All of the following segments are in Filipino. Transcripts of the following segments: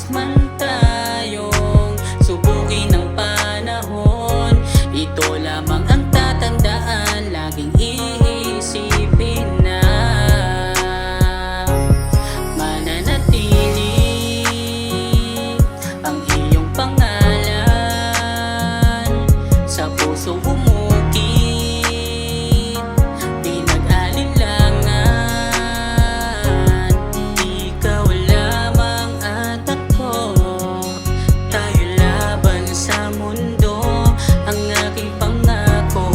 wakas man tayong subukin ng panahon, ito lamang ang tatandaan, laging iisipin na mananatili ang iyong pangalan sa pusong umukit, di nag-alinlangan. Ikaw lamang at ako, tayo laban sa mundo, ang aking pangako.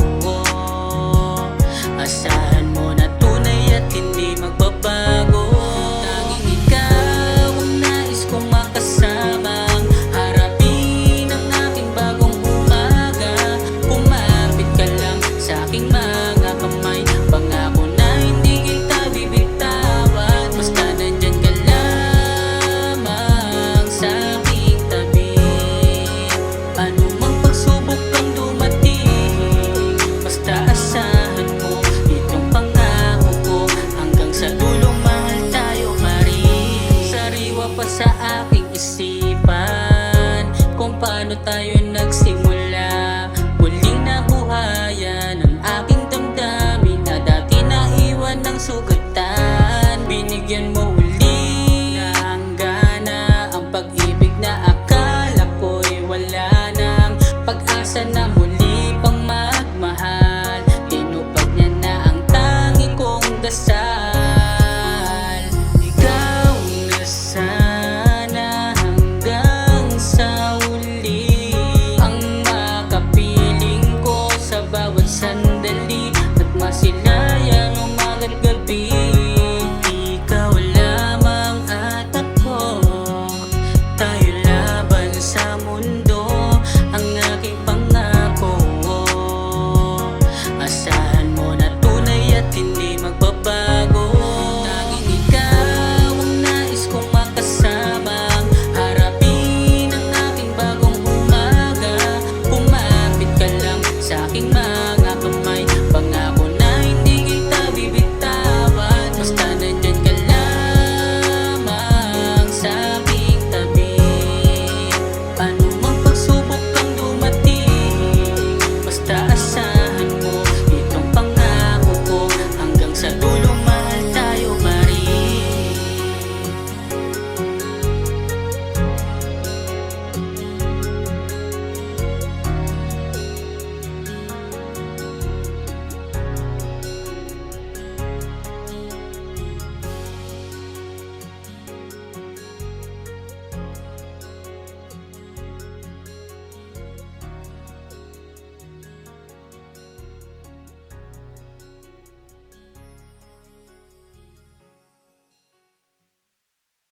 Asahan mo na tunay at hindi magbabago. Tanging ikaw ang nais kong makasamang harapin ang aking bagong umaga. Kumapit ka lang sa aking mga kamay, pangako na hindi kita bibitawan. Basta nandyan ka lamang sa aking tabi. Ano mang pagsubok ang dumating, basta asahan mo itong pangako ko. Hanggang sa dulo mahal tayo pa rin. Sariwa pa sa aking isipan kung paano tayo nagsimula. Muling nabuhayan ang aking damdamin na dati naiwan ng sugatan. Binigyan mo